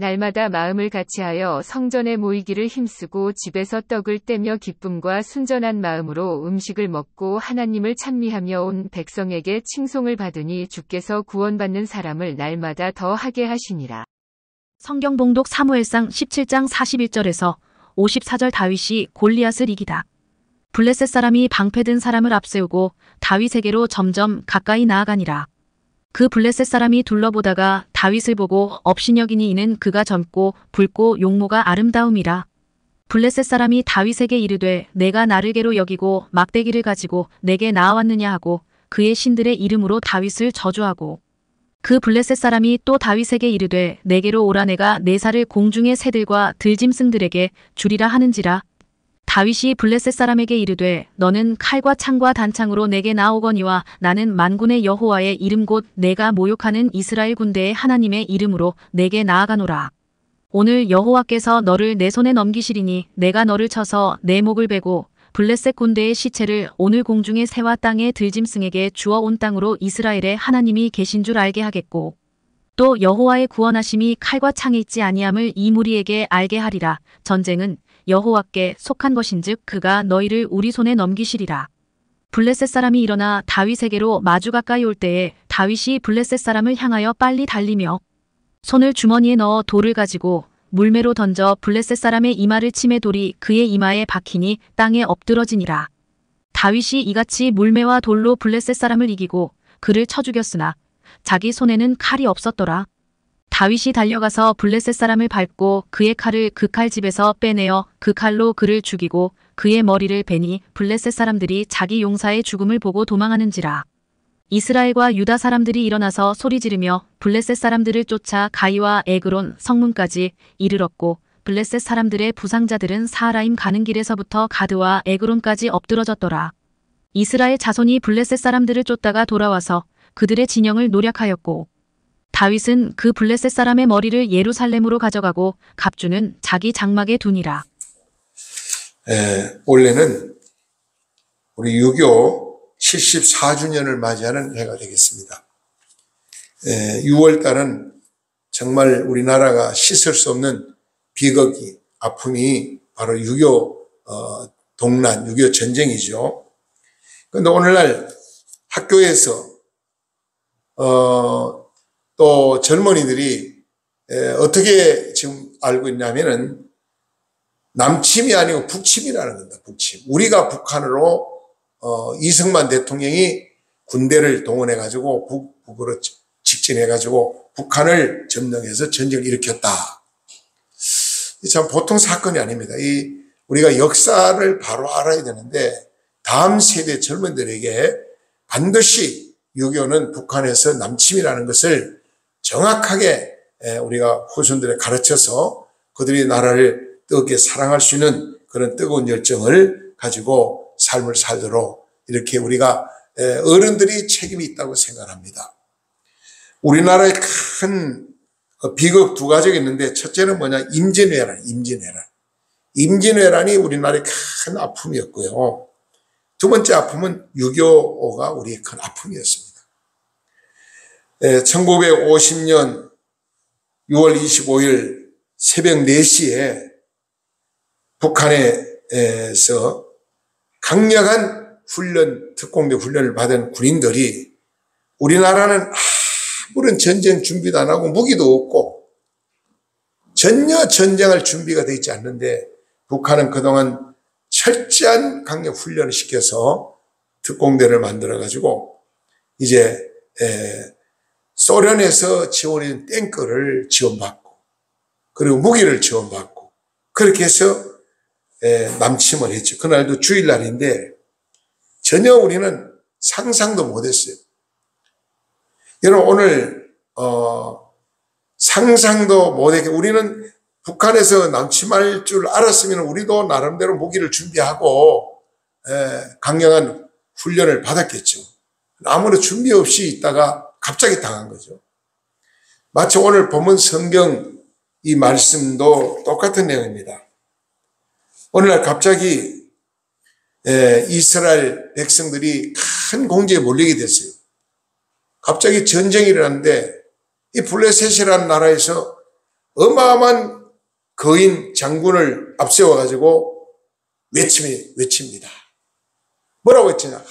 날마다 마음을 같이하여 성전에 모이기를 힘쓰고 집에서 떡을 떼며 기쁨과 순전한 마음으로 음식을 먹고 하나님을 찬미하며 온 백성에게 칭송을 받으니 주께서 구원받는 사람을 날마다 더 하게 하시니라. 성경 봉독 사무엘상 17장 41절에서 54절. 다윗이 골리앗을 이기다. 블레셋 사람이 방패든 사람을 앞세우고 다윗에게로 점점 가까이 나아가니라. 그 블레셋 사람이 둘러보다가 다윗을 보고 업신여기니 이는 그가 젊고 붉고 용모가 아름다움이라. 블레셋 사람이 다윗에게 이르되 내가 나르게로 여기고 막대기를 가지고 내게 나아왔느냐 하고 그의 신들의 이름으로 다윗을 저주하고, 그 블레셋 사람이 또 다윗에게 이르되 내게로 오라, 내가 내 살을 공중의 새들과 들짐승들에게 주리라 하는지라. 다윗이 블레셋 사람에게 이르되 너는 칼과 창과 단창으로 내게 나오거니와 나는 만군의 여호와의 이름 곧 내가 모욕하는 이스라엘 군대의 하나님의 이름으로 내게 나아가노라. 오늘 여호와께서 너를 내 손에 넘기시리니 내가 너를 쳐서 내 목을 베고 블레셋 군대의 시체를 오늘 공중의 새와 땅의 들짐승에게 주어 온 땅으로 이스라엘의 하나님이 계신 줄 알게 하겠고, 또 여호와의 구원하심이 칼과 창에 있지 아니함을 이 무리에게 알게 하리라. 전쟁은 여호와께 속한 것인즉 그가 너희를 우리 손에 넘기시리라. 블레셋 사람이 일어나 다윗에게로 마주 가까이 올 때에 다윗이 블레셋 사람을 향하여 빨리 달리며 손을 주머니에 넣어 돌을 가지고 물매로 던져 블레셋 사람의 이마를 치매 돌이 그의 이마에 박히니 땅에 엎드러지니라. 다윗이 이같이 물매와 돌로 블레셋 사람을 이기고 그를 쳐 죽였으나 자기 손에는 칼이 없었더라. 다윗이 달려가서 블레셋 사람을 밟고 그의 칼을 그 칼 집에서 빼내어 그 칼로 그를 죽이고 그의 머리를 베니 블레셋 사람들이 자기 용사의 죽음을 보고 도망하는지라. 이스라엘과 유다 사람들이 일어나서 소리 지르며 블레셋 사람들을 쫓아 가이와 에그론 성문까지 이르렀고, 블레셋 사람들의 부상자들은 사하라임 가는 길에서부터 가드와 에그론까지 엎드러졌더라. 이스라엘 자손이 블레셋 사람들을 쫓다가 돌아와서 그들의 진영을 노략하였고, 다윗은 그 블레셋 사람의 머리를 예루살렘으로 가져가고 갑주는 자기 장막에 두니라. 올해는 우리 유교 74주년을 맞이하는 해가 되겠습니다. 6월달은 정말 우리나라가 씻을 수 없는 비극이, 아픔이 바로 6.25 동란, 6.25 전쟁이죠. 그런데 오늘날 학교에서 또 젊은이들이 어떻게 지금 알고 있냐면은 남침이 아니고 북침이라는 겁니다. 북침. 우리가 북한으로 이승만 대통령이 군대를 동원해가지고 북으로 직진해가지고 북한을 점령해서 전쟁을 일으켰다. 참 보통 사건이 아닙니다. 우리가 역사를 바로 알아야 되는데 다음 세대 젊은들에게 반드시 6.25는 북한에서 남침이라는 것을 정확하게 우리가 후손들에 가르쳐서 그들이 나라를 뜨겁게 사랑할 수 있는 그런 뜨거운 열정을 가지고 삶을 살도록 이렇게 우리가 어른들이 책임이 있다고 생각합니다. 우리나라의 큰 비극 두 가지가 있는데 첫째는 뭐냐, 임진왜란. 임진왜란이 우리나라의 큰 아픔이었고요. 두 번째 아픔은 6.25가 우리의 큰 아픔이었습니다. 1950년 6월 25일 새벽 4시에 북한에서 강력한 훈련, 특공대 훈련을 받은 군인들이, 우리나라는 아무런 전쟁 준비도 안 하고 무기도 없고 전혀 전쟁할 준비가 되어 있지 않는데 북한은 그동안 철저한 강력 훈련을 시켜서 특공대를 만들어가지고 이제 소련에서 지원해준 탱크를 지원받고 그리고 무기를 지원받고 그렇게 해서 남침을 했죠. 그날도 주일날인데 전혀 우리는 상상도 못했어요. 여러분 오늘 상상도 못했게 우리는 북한에서 남침할 줄 알았으면 우리도 나름대로 무기를 준비하고 강력한 훈련을 받았겠죠. 아무런 준비 없이 있다가 갑자기 당한 거죠. 마치 오늘 본문 성경 이 말씀도 똑같은 내용입니다. 오늘날 갑자기 이스라엘 백성들이 큰 공지에 몰리게 됐어요. 갑자기 전쟁이 일어났는데 이 블레셋이라는 나라에서 어마어마한 거인 장군을 앞세워가지고 외칩니다. 뭐라고 했지냐?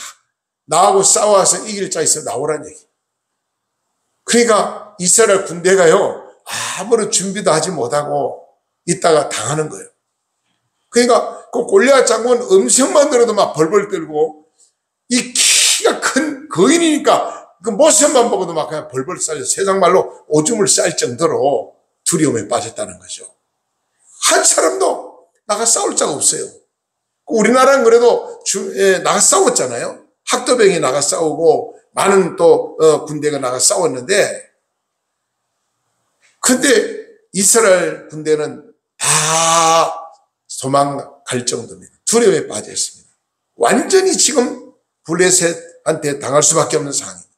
나하고 싸워서 이길 자 있어 나오란 얘기. 그러니까 이스라엘 군대가요, 아무런 준비도 하지 못하고 있다가 당하는 거예요. 그러니까 그 골리앗 장군 음성만 들어도 막 벌벌 떨고, 이 키가 큰 거인이니까 그 모습만 보고도 막 그냥 벌벌 쌀려, 세상 말로 오줌을 쌀 정도로 두려움에 빠졌다는 거죠. 한 사람도 나가 싸울 자가 없어요. 우리나라는 그래도 나가 싸웠잖아요. 학도병이 나가 싸우고 많은 또 군대가 나가 싸웠는데, 근데 이스라엘 군대는 다 도망갈 정도입니다. 두려움에 빠져 있습니다. 완전히 지금 블레셋한테 당할 수밖에 없는 상황입니다.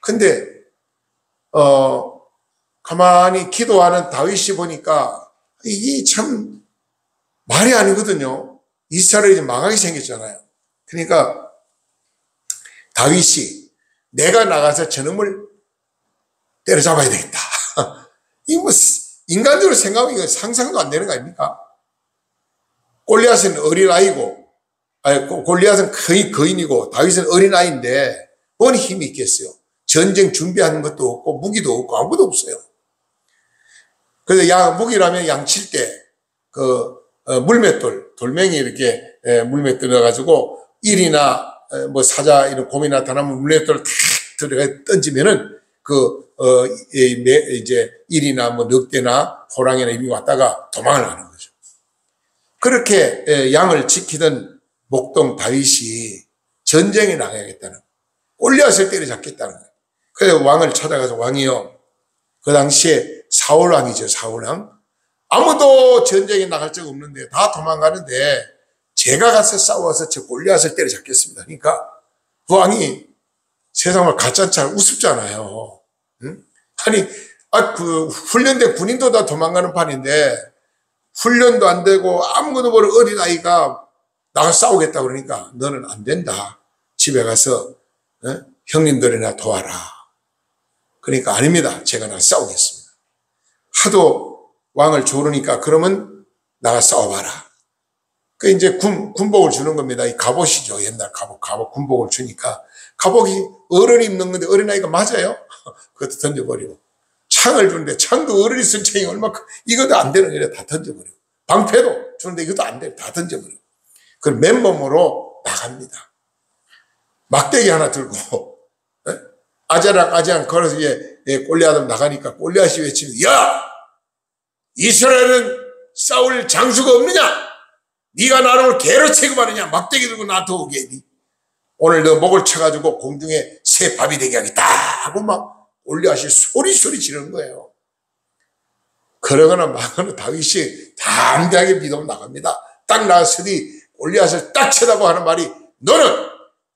근데 가만히 기도하는 다윗이 보니까 이게 참 말이 아니거든요. 이스라엘이 망하게 생겼잖아요. 그러니까 다윗이 내가 나가서 저놈을 때려잡아야 되겠다. 이 뭐 인간적으로 생각하면 상상도 안 되는 거 아닙니까? 골리앗은 어린아이고, 골리앗은 거의 거인이고 다윗은 어린아이인데 뭔 힘이 있겠어요? 전쟁 준비하는 것도 없고 무기도 없고 아무것도 없어요. 그래서 무기라면 양칠 때 물맷돌, 돌멩이 이렇게 물맷돌 넣어가지고 일이나 뭐 사자 이런 곰이 나타나면 물맷돌을 탁 들어가 던지면은 이제 일이나 뭐 늑대나 호랑이나 이미 왔다가 도망을 하는 거죠. 그렇게 양을 지키던 목동 다윗이 전쟁에 나가야겠다는, 골리앗을 때려잡겠다는 거예요. 그래서 왕을 찾아가서, 왕이요, 그 당시에 사울 왕이죠. 사울 왕. 아무도 전쟁에 나갈 적 없는데 다 도망가는데 제가 가서 싸워서 저 골리앗을 때려잡겠습니다. 그러니까 그 왕이 세상을 가짜처럼 우습잖아요. 응? 아니, 그 훈련된 군인도 다 도망가는 판인데 훈련도 안 되고 아무것도 모르는 어린아이가 나가 싸우겠다 그러니까 너는 안 된다. 집에 가서 형님들이나 도와라. 그러니까 아닙니다. 제가 나가 싸우겠습니다. 하도 왕을 조르니까 그러면 나가 싸워봐라. 그 이제 군복을 주는 겁니다. 이 갑옷이죠. 옛날 갑옷 군복을 주니까 갑옷이 어른이 입는 건데 어린아이가 맞아요? 그것도 던져버리고, 창을 주는데 창도 어른이 쓴 창이 얼마큼, 이것도 안 되는 거래 다 던져버리고, 방패도 주는데 이것도 안 돼 다 던져버리고, 그걸 맨몸으로 나갑니다. 막대기 하나 들고 아자랑 걸어서 골리앗을 나가니까 골리앗이 외치면, 야! 이스라엘은 싸울 장수가 없느냐? 네가 나를 오늘 개로 취급하느냐? 막대기 들고 나한테 오게 했니? 오늘 너 목을 쳐가지고 공중에 새 밥이 되게 하겠다 하고 막 골리앗이 소리 지르는 거예요. 그러거나 말거나 다윗이 담대하게 믿어 나갑니다. 딱 나왔으니 골리앗을 딱 쳐다보고 하는 말이, 너는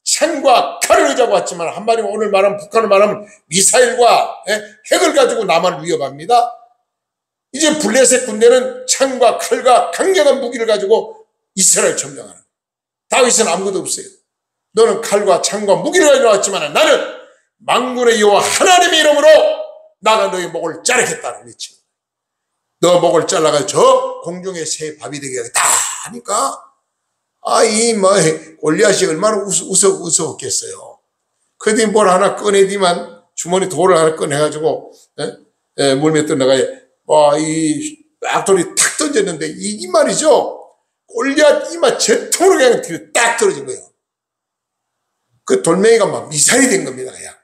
창과 칼을 의자고 왔지만 한마디로 오늘 말하면, 북한을 말하면 미사일과 핵을 가지고 남한을 위협합니다. 이제 블레셋 군대는 창과 칼과 강력한 무기를 가지고 이스라엘 점령하는, 다윗은 아무것도 없어요. 너는 칼과 창과 무기를 가지고 왔지만 나는 만군의 여호와 하나님의 이름으로 나가 너의 목을 자르겠다는 외치고, 너 목을 잘라가지고 저 공중에 새 밥이 되게 하겠다 하니까, 골리앗이 얼마나 웃었겠어요. 그랬더니 뭘 하나 꺼내디만, 주머니 돌을 하나 꺼내가지고 물맷돌 나가에 이 악돌이 탁 던졌는데, 이 말이죠, 골리앗 이마 제통으로 그냥 뒤로 딱 떨어진 거예요. 그 돌멩이가 막 미사일이 된 겁니다, 그냥.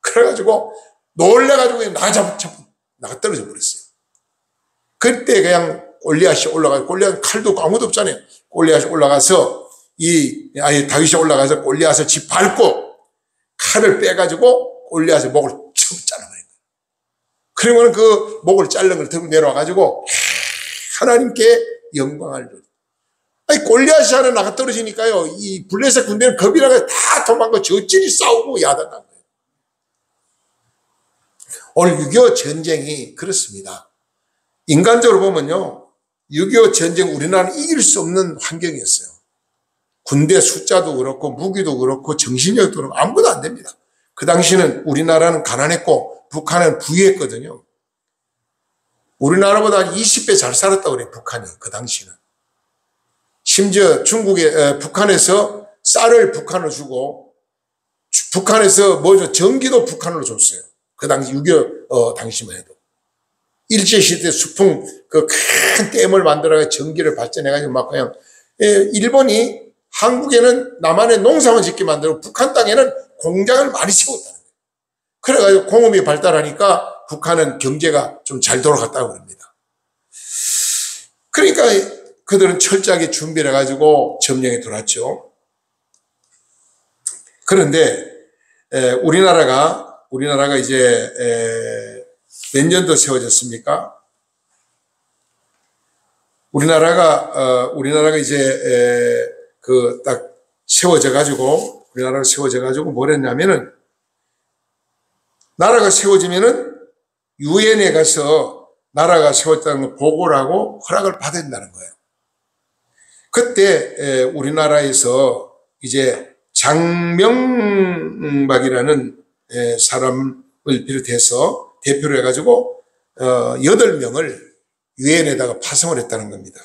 그래가지고 놀래가지고 그냥 나가 떨어져 버렸어요. 그때 그냥 골리앗이 올라가서, 골리앗 칼도 없고 아무도 없잖아요. 골리앗이 올라가서 다윗이 올라가서 골리앗을 짓밟고 칼을 빼가지고 골리앗의 목을 쳐 잘라버린 거예요. 그러면 그 목을 자른 걸 들고 내려와가지고 하나님께 영광을 돌려. 골리앗이 하나 나가 떨어지니까요, 이 블레셋 군대는 겁이 나서 다 도망가 저질이 싸우고 야단난 거예요. 오늘 6.25 전쟁이 그렇습니다. 인간적으로 보면요, 6.25 전쟁 우리나라는 이길 수 없는 환경이었어요. 군대 숫자도 그렇고 무기도 그렇고 정신력도 그렇고 아무것도 안 됩니다. 그 당시는 우리나라는 가난했고 북한은 부유했거든요. 우리나라보다 한 20배 잘 살았다고 그래요, 북한이. 그 당시는. 심지어 북한에서 쌀을 북한으로 주고, 북한에서 전기도 북한으로 줬어요. 그 당시 6.25 당시만 해도. 일제시대 수풍 그 큰 댐을 만들어서 전기를 발전해가지고 막 그냥, 일본이 한국에는 남한에 농사만 짓게 만들고 북한 땅에는 공장을 많이 세웠다는 거예요. 그래가지고 공업이 발달하니까 북한은 경제가 좀 잘 돌아갔다고 합니다. 그러니까 그들은 철저하게 준비를 해가지고 점령에 들어왔죠. 그런데 우리나라가 이제 몇 년도 세워졌습니까? 우리나라가 이제 그 딱 우리나라가 세워져 가지고 뭘 했냐면은, 나라가 세워지면은 유엔에 가서 나라가 세웠다는 걸 보고를 하고 허락을 받아야 된다는 거예요. 그때 우리나라에서 이제 장명박이라는 사람을 비롯해서 대표를 해가지고 8명을 유엔에다가 파송을 했다는 겁니다.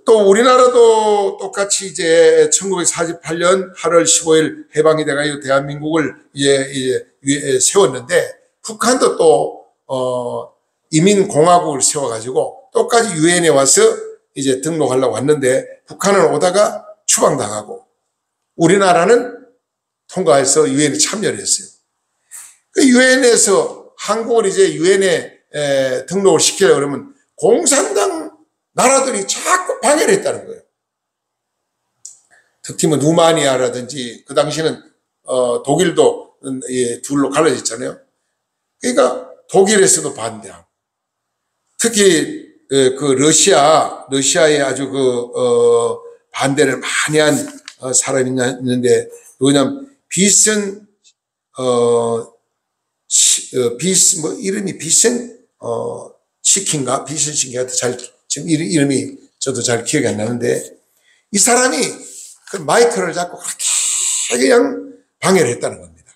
또 우리나라도 똑같이 이제 1948년 8월 15일 해방이 돼가지고 대한민국을 이제 세웠는데, 북한도 또 이민공화국을 세워가지고 똑같이 유엔에 와서 이제 등록하려고 왔는데, 북한은 오다가 추방당하고 우리나라는 통과해서 유엔에 참여를 했어요. 그 유엔에서 한국을 이제 유엔에 등록을 시키려고 그러면 공산당 나라들이 자꾸 방해를 했다는 거예요. 특히 뭐 루마니아라든지, 그 당시는 독일도 둘로 갈라졌잖아요. 그러니까 독일에서도 반대하고, 특히 그 러시아에 아주 반대를 많이 한 사람이 있는데, 누구냐면 이름이 비센시킨가 지금 이름이 저도 잘 기억이 안 나는데, 이 사람이 그 마이크를 잡고 그렇게 그냥 방해를 했다는 겁니다.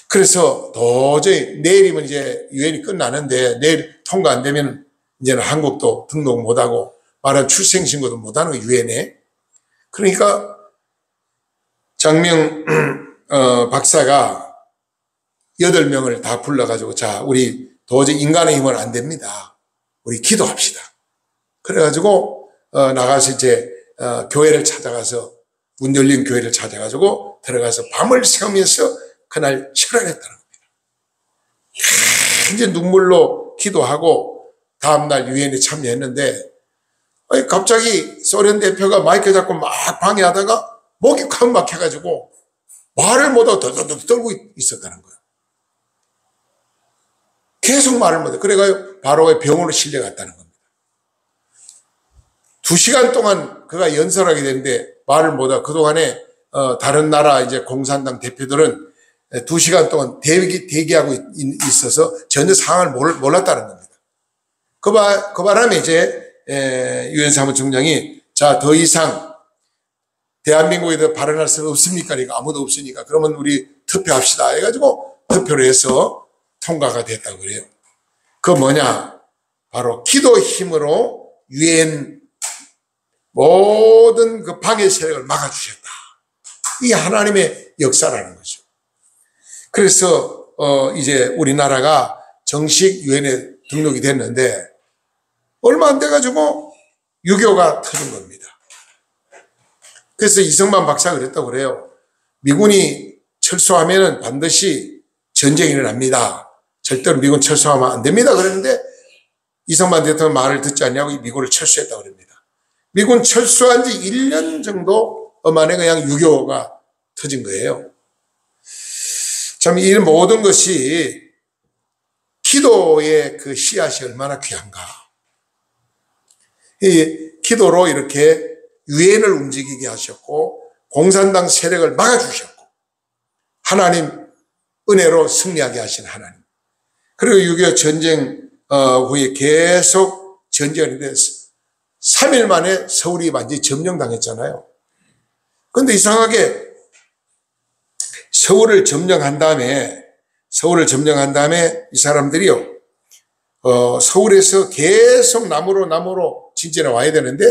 그래서 도저히 내일이면 이제 유엔이 끝나는데, 내일 통과 안 되면 이제는 한국도 등록 못하고 말한 출생신고도 못하는 거예요, 유엔에. 그러니까 장명 박사가 8명을 다 불러가지고, 자, 우리 도저히 인간의 힘은 안 됩니다. 우리 기도합시다. 그래가지고 나가서 이제 교회를 찾아가서, 문 열린 교회를 찾아가지고 들어가서 밤을 새우면서 그날 철회했다는 겁니다. 이제 눈물로 기도하고 다음날 유엔에 참여했는데, 갑자기 소련 대표가 마이크 잡고 막 방해하다가 목이 콱 막혀가지고 말을 못하고 덜덜덜 떨고 있었다는 거예요. 계속 말을 못해. 그래가지고 바로 병원으로 실려갔다는 겁니다. 2시간 동안 그가 연설하게 되는데 말을 못하고, 그동안에 다른 나라 이제 공산당 대표들은 2시간 동안 대기하고 있어서 전혀 상황을 몰랐다는 겁니다. 그 바람에 이제 유엔 사무총장이, 자, 더 이상 대한민국에 대해 발언할 수는 없습니까? 그러니까 아무도 없으니까 그러면 우리 투표합시다 해가지고 투표를 해서 통과가 됐다고 그래요. 그 뭐냐? 바로 기도 힘으로 유엔 모든 그 방해 세력을 막아주셨다. 이게 하나님의 역사라는 거죠. 그래서 이제 우리나라가 정식 유엔에 등록이 됐는데, 얼마 안 돼가지고 6.25가 터진 겁니다. 그래서 이승만 박사가 그랬다고 그래요. 미군이 철수하면 반드시 전쟁이 일어납니다. 절대로 미군 철수하면 안 됩니다. 그랬는데 이승만 대통령 말을 듣지 않냐고 미군을 철수했다고 그럽니다. 미군 철수한 지 1년 정도 만에 그냥 6.25가 터진 거예요. 참, 이 모든 것이 기도의 그 씨앗이 얼마나 귀한가. 이 기도로 이렇게 유엔을 움직이게 하셨고, 공산당 세력을 막아주셨고, 하나님 은혜로 승리하게 하신 하나님. 그리고 6.25 전쟁 후에 계속 전쟁이 돼서 3일 만에 서울이 완전히 점령당했잖아요. 그런데 이상하게 서울을 점령한 다음에 서울을 점령한 다음에 이 사람들이요, 서울에서 계속 남으로 진전해 와야 되는데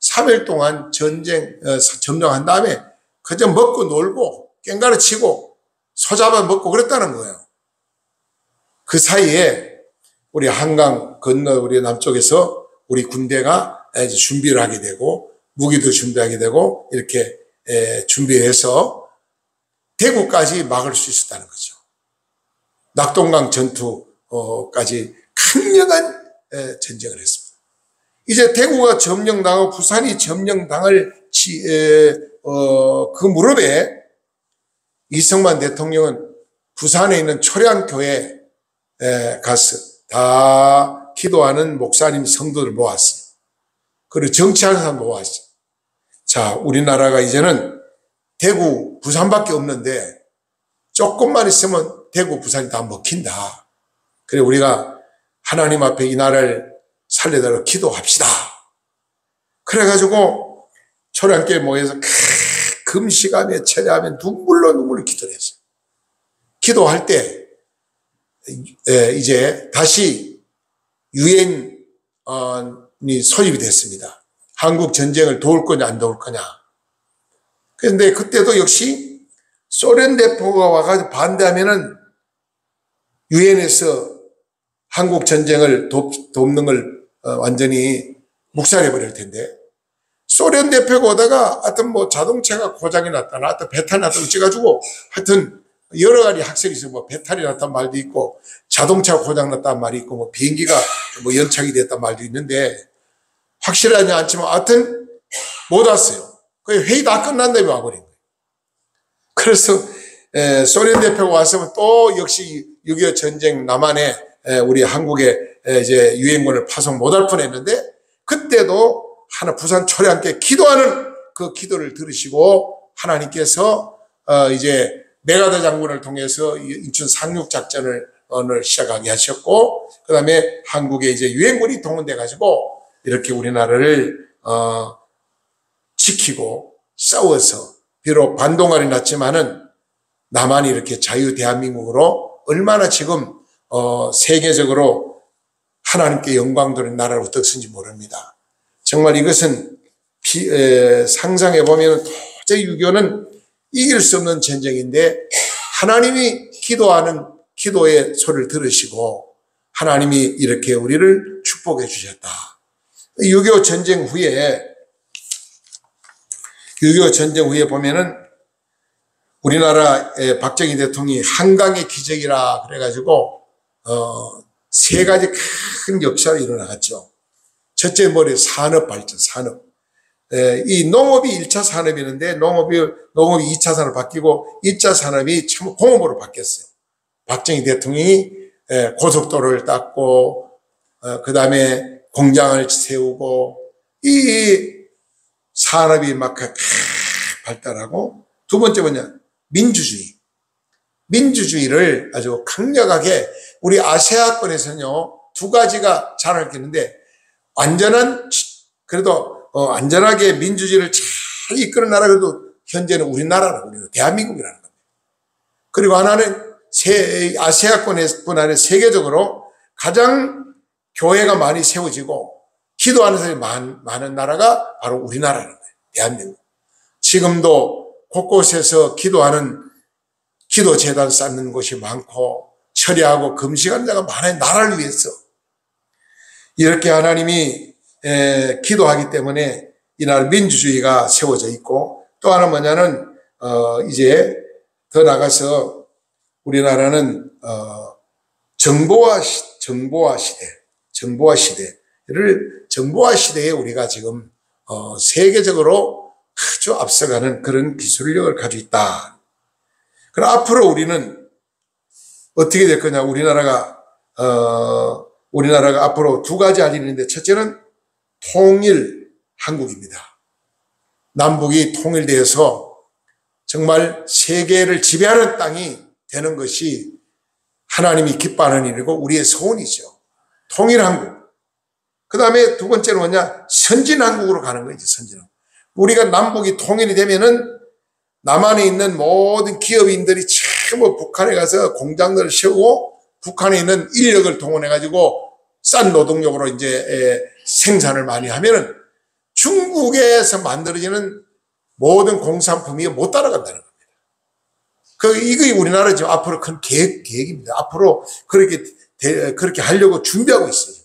3일 동안 점령한 다음에 그저 먹고 놀고 깽가루 치고 소 잡아 먹고 그랬다는 거예요. 그 사이에 우리 한강 건너 우리 남쪽에서 우리 군대가 이제 준비를 하게 되고 무기도 준비하게 되고 이렇게 준비해서 대구까지 막을 수 있었다는 거죠. 낙동강 전투까지 강력한 전쟁을 했습니다. 이제 대구가 점령당하고 부산이 점령당할 그 무렵에 이승만 대통령은 부산에 있는 초량교회에 가서 다 기도하는 목사님 성도들 모았어요. 그리고 정치하는 사람 모았어요. 자, 우리나라가 이제는 대구, 부산밖에 없는데 조금만 있으면 대구, 부산이 다 먹힌다. 그래 우리가 하나님 앞에 이 나라를 살려달라고 기도합시다. 그래가지고 초량교회 모여서 금식하며 철야하며 눈물로 기도를 했어요. 기도할 때 이제 다시 유엔이 소집이 됐습니다. 한국 전쟁을 도울 거냐 안 도울 거냐. 그런데 그때도 역시 소련 대표가 와가지고 반대하면은 유엔에서 한국 전쟁을 돕는 걸 완전히 묵살해 버릴 텐데, 소련 대표가 오다가 하여튼 뭐 자동차가 고장이 났다나 하여튼 배탈이 났다고 어째가지고 하여튼 여러 가지 학설이 있어요. 뭐 배탈이 났단 말도 있고 자동차가 고장 났단 말이 있고 뭐 비행기가 뭐 연착이 됐단 말도 있는데 확실하지 않지만 하여튼 못 왔어요. 그 회의 다 끝난 다음에 와버린 거예요. 그래서 소련 대표가 왔으면 또 역시 6.25 전쟁 남한에 우리 한국에 이제 유엔군을 파송 못할 뻔했는데 그때도 하나 부산 초량교회 기도하는 그 기도를 들으시고 하나님께서 이제 메가더 장군을 통해서 인천 상륙 작전을 시작하게 하셨고, 그 다음에 한국에 이제 유엔군이 동원돼 가지고 이렇게 우리나라를 지키고 싸워서 비록 반동아리 났지만은 남한이 이렇게 자유 대한민국으로 얼마나 지금 세계적으로 하나님께 영광 돌린 나라로 떴는지 모릅니다. 정말 이것은 상상해 보면 도저히 6.25는 이길 수 없는 전쟁인데 하나님이 기도하는 기도의 소리를 들으시고 하나님이 이렇게 우리를 축복해 주셨다. 6.25 전쟁 후에 보면은 우리나라의 박정희 대통령이 한강의 기적이라 그래가지고 세 가지 큰 역사가 일어나갔죠. 첫째 머리 산업 발전, 산업. 이 농업이 1차 산업이었는데 농업이 2차 산업 바뀌고 2차 산업이 참 공업으로 바뀌었어요. 박정희 대통령이 고속도로를 닦고 그 다음에 공장을 세우고 이 산업이 막 발달하고, 두 번째 뭐냐, 민주주의를 아주 강력하게 우리 아시아권에서는요 두 가지가 자랑했는데 그래도 안전하게 민주주의를 잘 이끄는 나라가 현재는 우리나라라고 우리는 대한민국이라는 겁니다. 그리고 하나는 아시아권뿐 아니라 세계적으로 가장 교회가 많이 세워지고 기도하는 사람이 많은 나라가 바로 우리나라라는 거예요. 대한민국. 지금도 곳곳에서 기도하는 기도재단 쌓는 곳이 많고 철야하고 금식하는 자가 많아요. 나라를 위해서. 이렇게 하나님이 기도하기 때문에 이 나라 민주주의가 세워져 있고, 또 하나 뭐냐는 이제 더 나가서 우리나라는 정보화 시대에 우리가 지금 세계적으로 아주 앞서가는 그런 기술력을 가지고 있다. 그럼 앞으로 우리는 어떻게 될 거냐? 우리나라가 앞으로 두 가지 할 일이 있는데, 첫째는 통일 한국입니다. 남북이 통일되어서 정말 세계를 지배하는 땅이 되는 것이 하나님이 기뻐하는 일이고 우리의 소원이죠. 통일 한국. 그 다음에 두 번째는 뭐냐? 선진 한국으로 가는 거죠. 선진 한국. 우리가 남북이 통일이 되면은 남한에 있는 모든 기업인들이 뭐 북한에 가서 공장들을 세우고 북한에 있는 인력을 동원해가지고 싼 노동력으로 이제 생산을 많이 하면은 중국에서 만들어지는 모든 공산품이 못 따라간다는 겁니다. 이거 우리나라 지금 앞으로 큰 계획입니다. 앞으로 그렇게 하려고 준비하고 있어요.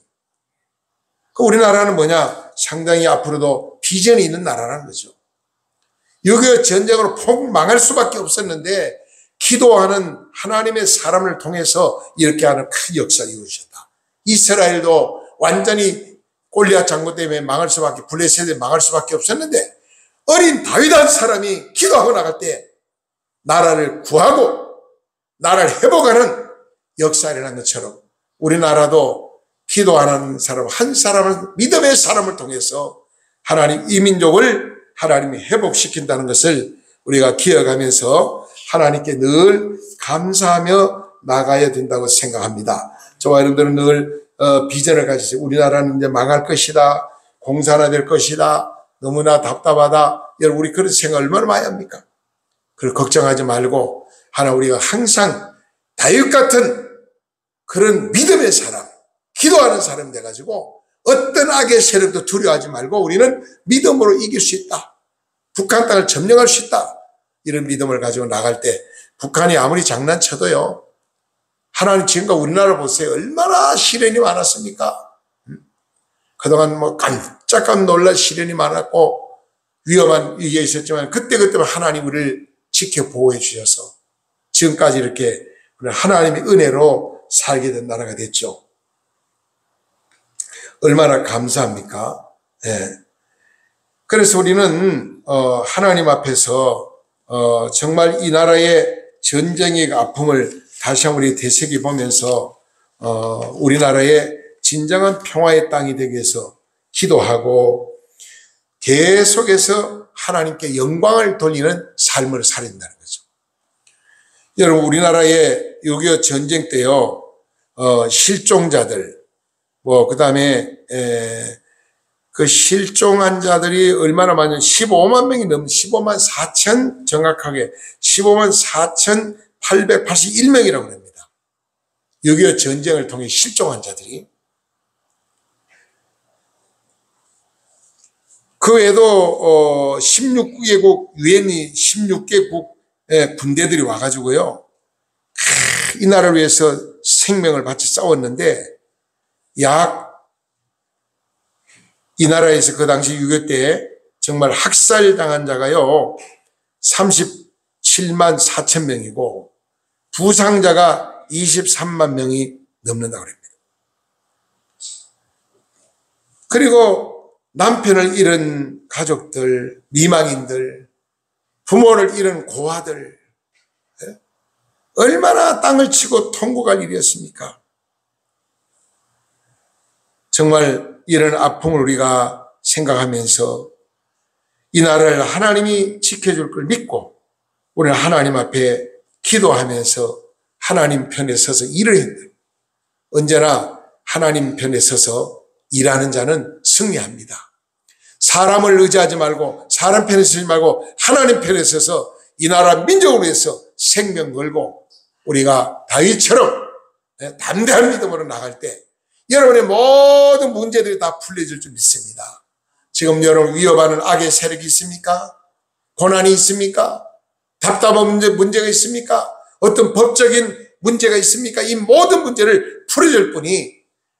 우리나라는 뭐냐? 상당히 앞으로도 비전이 있는 나라라는 거죠. 6.25 전쟁으로 폭망할 수밖에 없었는데 기도하는 하나님의 사람을 통해서 이렇게 하는 큰 역사를 이루셨다. 이스라엘도 완전히 골리앗 장군 때문에 망할 수밖에, 블레셋에 망할 수밖에 없었는데 어린 다윗 한 사람이 기도하고 나갈 때 나라를 구하고 나라를 회복하는 역사를 일어난 것처럼 우리나라도 기도하는 사람 한 사람을, 믿음의 사람을 통해서 하나님 이 민족을 하나님이 회복시킨다는 것을 우리가 기억하면서 하나님께 늘 감사하며 나가야 된다고 생각합니다. 저와 여러분들은 늘 비전을 가지세요. 우리나라는 이제 망할 것이다. 공산화될 것이다. 너무나 답답하다. 여러분 우리 그런 생각 얼마나 많이 합니까? 그걸 걱정하지 말고 우리가 항상 다윗 같은 그런 믿음의 사람, 기도하는 사람 돼가지고 어떤 악의 세력도 두려워하지 말고 우리는 믿음으로 이길 수 있다. 북한 땅을 점령할 수 있다. 이런 믿음을 가지고 나갈 때 북한이 아무리 장난쳐도요. 하나님 지금까지 우리나라 보세요. 얼마나 시련이 많았습니까? 그동안 뭐 깜짝깜 놀랄 시련이 많았고 위험한 위기에 있었지만 그때그때만 하나님 우리를 지켜 보호해 주셔서 지금까지 이렇게 하나님의 은혜로 살게 된 나라가 됐죠. 얼마나 감사합니까? 네. 그래서 우리는 하나님 앞에서 정말 이 나라의 전쟁의 아픔을 다시 한번 우리 되새겨 보면서 우리나라의 진정한 평화의 땅이 되기 위해서 기도하고 계속해서 하나님께 영광을 돌리는 삶을 살린다는 거죠. 여러분 우리나라의 6.25 전쟁 때요 실종자들 그다음에 그 실종한 자들이 얼마나 많냐면 15만 명이 넘는 15만 4천 정확하게 15만 4,881명이라고 합니다. 6.25 전쟁을 통해 실종한 자들이. 그 외에도 16개국 유엔이 16개국 군대들이 와가지고요. 이 나라를 위해서 생명을 바쳐 싸웠는데 이 나라에서 그 당시 6.25 때 정말 학살당한 자가요 37만 4천 명이고 부상자가 23만 명이 넘는다고 합니다. 그리고 남편을 잃은 가족들, 미망인들, 부모를 잃은 고아들 얼마나 땅을 치고 통곡할 일이었습니까? 정말 이런 아픔을 우리가 생각하면서 이 나라를 하나님이 지켜줄 걸 믿고 우리는 하나님 앞에 기도하면서 하나님 편에 서서 일을 해야 돼요. 언제나 하나님 편에 서서 일하는 자는 승리합니다. 사람을 의지하지 말고 사람 편에 서지 말고 하나님 편에 서서 이 나라 민족을 위해서 생명 걸고 우리가 다윗처럼 담대한 믿음으로 나갈 때 여러분의 모든 문제들이 다 풀려질 줄 믿습니다. 지금 여러분 위협하는 악의 세력이 있습니까? 고난이 있습니까? 답답한 문제가 있습니까? 어떤 법적인 문제가 있습니까? 이 모든 문제를 풀어줄 분이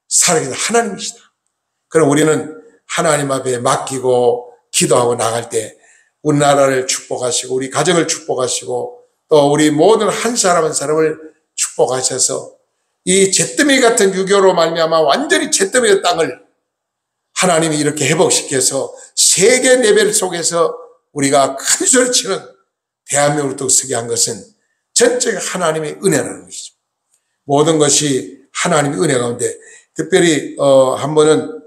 살아계신 하나님이시다. 그럼 우리는 하나님 앞에 맡기고 기도하고 나갈 때 우리나라를 축복하시고 우리 가정을 축복하시고 또 우리 모든 한 사람 한 사람을 축복하셔서 이 잿더미 같은 유교로 말미암아 완전히 잿더미의 땅을 하나님이 이렇게 회복시켜서 세계 레벨 속에서 우리가 큰 소리치는 대한민국을 또 서게 한 것은 전적인 하나님의 은혜라는 것이죠. 모든 것이 하나님의 은혜 가운데 특별히 한 번은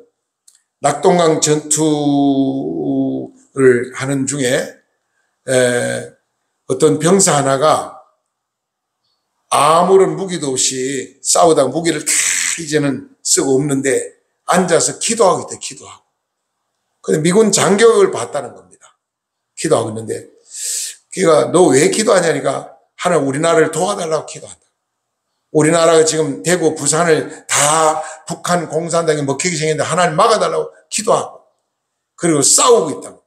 낙동강 전투를 하는 중에 어떤 병사 하나가 아무런 무기도 없이 싸우다가 무기를 다 이제는 쓰고 없는데 앉아서 기도하고 있대, 기도하고. 근데 미군 장교를 봤다는 겁니다. 기도하고 있는데, 걔가 너 왜 기도하냐니까 하나님 우리나라를 도와달라고 기도한다. 우리나라가 지금 대구, 부산을 다 북한 공산당이 먹히게 생겼는데 하나님 막아달라고 기도하고, 그리고 싸우고 있다고.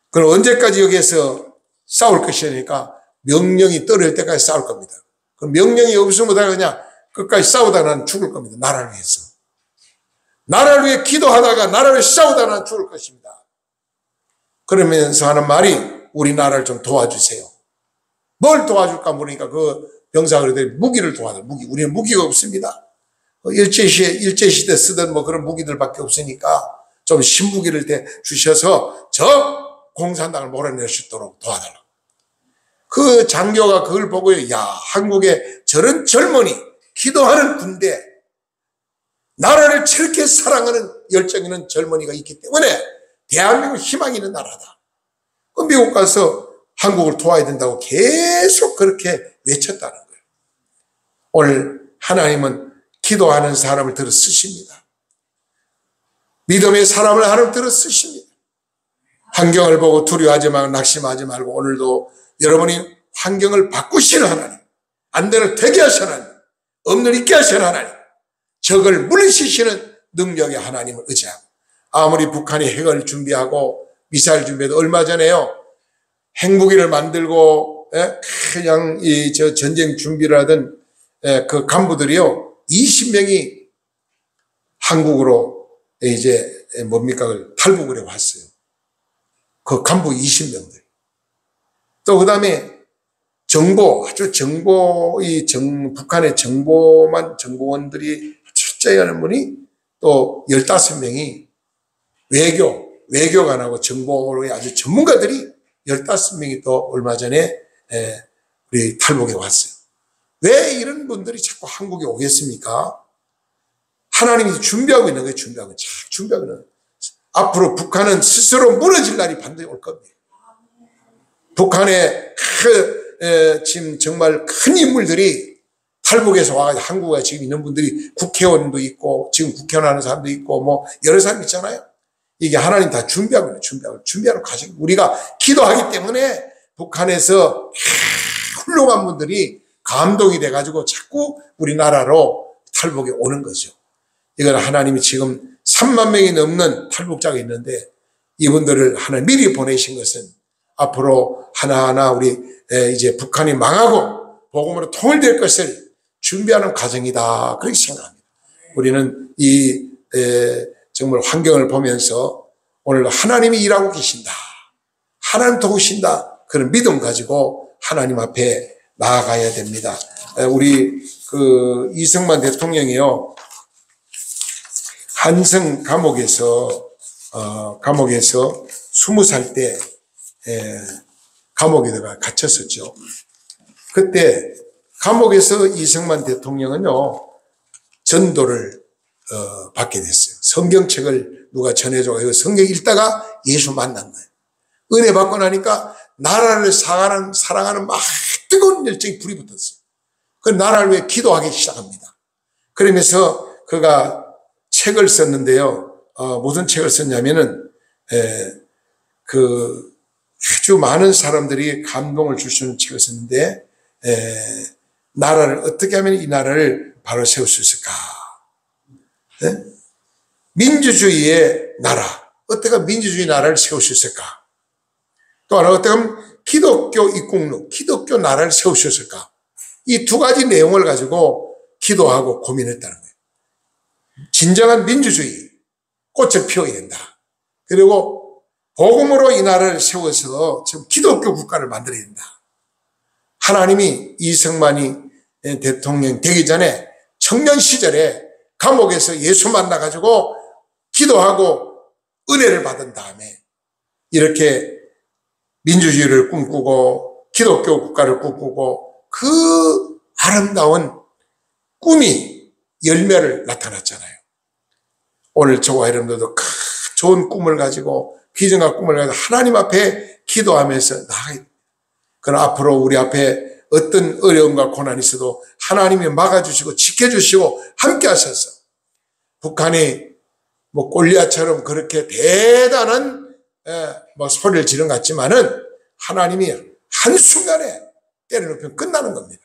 그럼 언제까지 여기에서 싸울 것이니까 명령이 떨어질 때까지 싸울 겁니다. 그럼 명령이 없으면 그냥 끝까지 싸우다가 나는 죽을 겁니다. 나라를 위해서. 나라를 위해 기도하다가 나라를 싸우다가 나는 죽을 것입니다. 그러면서 하는 말이 우리나라를 좀 도와주세요. 뭘 도와줄까 물으니까 그 병사가 그러더니 무기를 도와줘. 무기. 우리는 무기가 없습니다. 일제시대 쓰던 뭐 그런 무기들밖에 없으니까 좀 신무기를 주셔서 저 공산당을 몰아낼 수 있도록 도와달라고. 그 장교가 그걸 보고, 야, 한국에 저런 젊은이, 기도하는 군대, 나라를 저렇게 사랑하는 열정 있는 젊은이가 있기 때문에 대한민국 희망이 있는 나라다. 그 미국 가서 한국을 도와야 된다고 계속 그렇게 외쳤다는 거예요. 오늘 하나님은 기도하는 사람을 들어 쓰십니다. 믿음의 사람을 하나님 들어 쓰십니다. 환경을 보고 두려워하지 말고 낙심하지 말고 오늘도 여러분이 환경을 바꾸시는 하나님, 안 되는 되게 하시는 하나님, 없는 있게 하시는 하나님, 적을 물리치시는 능력의 하나님을 의지하고, 아무리 북한이 핵을 준비하고 미사일 준비해도 얼마 전에요, 핵무기를 만들고 그냥 저 전쟁 준비를 하던 그 간부들이요 20명이 한국으로 이제 탈북을 해 왔어요. 그 간부 20명들. 또 그 다음에 북한의 정보원들이 철저히 하는 분이 또 15명이 외교관하고 정보의 아주 전문가들이 15명이 또 얼마 전에 우리 탈북에 왔어요. 왜 이런 분들이 자꾸 한국에 오겠습니까? 하나님이 준비하고 있는 거예요. 준비하고 있는 거예요. 앞으로 북한은 스스로 무너질 날이 반드시 올 겁니다. 북한의 지금 정말 큰 인물들이 탈북에서 와가지고 한국에 지금 있는 분들이 국회의원도 있고 지금 국회의원 하는 사람도 있고 뭐 여러 사람 있잖아요. 이게 하나님 다 준비하고 있는 준비하는 과정. 우리가 기도하기 때문에 북한에서 훌륭한 분들이 감동이 돼가지고 자꾸 우리나라로 탈북에 오는 거죠. 이건 하나님이 지금 3만 명이 넘는 탈북자가 있는데 이분들을 하나님 미리 보내신 것은 앞으로 하나하나 우리 이제 북한이 망하고 복음으로 통일될 것을 준비하는 과정이다. 그렇게 생각합니다. 우리는 이 정말 환경을 보면서 오늘 하나님이 일하고 계신다. 하나님 도우신다. 그런 믿음 가지고 하나님 앞에 나아가야 됩니다. 우리 그 이승만 대통령이요. 한성 감옥에서 20살 때 감옥에 갇혔었죠. 그때 감옥에서 이승만 대통령은요 전도를 받게 됐어요. 성경책을 누가 전해줘서 성경 읽다가 예수 만난 거예요. 은혜 받고 나니까 나라를 사랑하는 막 뜨거운 열정이 불이 붙었어요. 그 나라를 위해 기도하기 시작합니다. 그러면서 그가 책을 썼는데요. 무슨 책을 썼냐면은 아주 많은 사람들이 감동을 줄 수 있는 책을 썼는데 나라를 어떻게 하면 이 나라를 바로 세울 수 있을까? 민주주의의 나라, 어떻게 하면 민주주의 나라를 세울 수 있을까? 또 하나 어떻게 하면 기독교 입국론, 기독교 나라를 세울 수 있을까? 이 두 가지 내용을 가지고 기도하고 고민했다는 거예요. 진정한 민주주의, 꽃을 피워야 된다. 그리고 복음으로 이 나라를 세워서 지금 기독교 국가를 만들어야 된다. 하나님이 이승만이 대통령 되기 전에 청년 시절에 감옥에서 예수 만나가지고 기도하고 은혜를 받은 다음에 이렇게 민주주의를 꿈꾸고 기독교 국가를 꿈꾸고 그 아름다운 꿈이 열매를 나타났잖아요. 오늘 저와 여러분들도 좋은 꿈을 가지고 비전과 꿈을 가지고 하나님 앞에 기도하면서 나아가야 됩니다. 그럼 앞으로 우리 앞에 어떤 어려움과 고난이 있어도 하나님이 막아주시고 지켜주시고 함께 하셔서 북한이 뭐 골리앗처럼 그렇게 대단한 소리를 지른 것 같지만은 하나님이 한순간에 때려놓으면 끝나는 겁니다.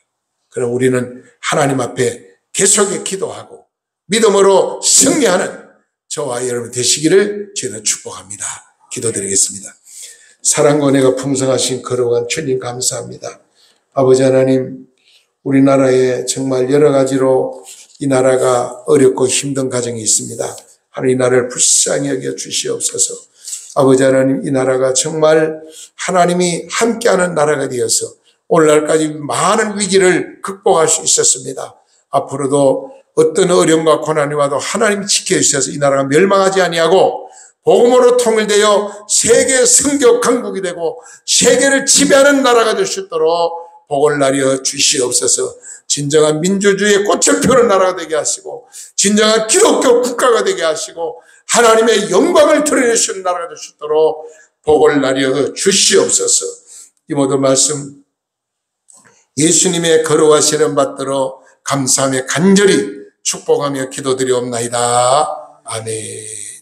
그럼 우리는 하나님 앞에 계속해 기도하고 믿음으로 승리하는 저와 여러분 되시기를 저희는 축복합니다. 기도드리겠습니다. 사랑과 은혜가 풍성하신 거룩한 주님 감사합니다. 아버지 하나님, 우리나라에 정말 여러 가지로 이 나라가 어렵고 힘든 가정이 있습니다. 하나님 이 나라를 불쌍히 여겨 주시옵소서. 아버지 하나님, 이 나라가 정말 하나님이 함께하는 나라가 되어서 오늘날까지 많은 위기를 극복할 수 있었습니다. 앞으로도 어떤 어려움과 고난이 와도 하나님이 지켜주셔서 이 나라가 멸망하지 아니하고 복음으로 통일되어 세계 선교 강국이 되고 세계를 지배하는 나라가 될 수 있도록 복을 나려 주시옵소서. 진정한 민주주의의 꽃을 피우는 나라가 되게 하시고 진정한 기독교 국가가 되게 하시고 하나님의 영광을 드러내시는 나라가 될 수 있도록 복을 나려 주시옵소서. 이 모든 말씀 예수님의 거룩하시는 받들어 감사하며 간절히 축복하며 기도드리옵나이다. 아멘.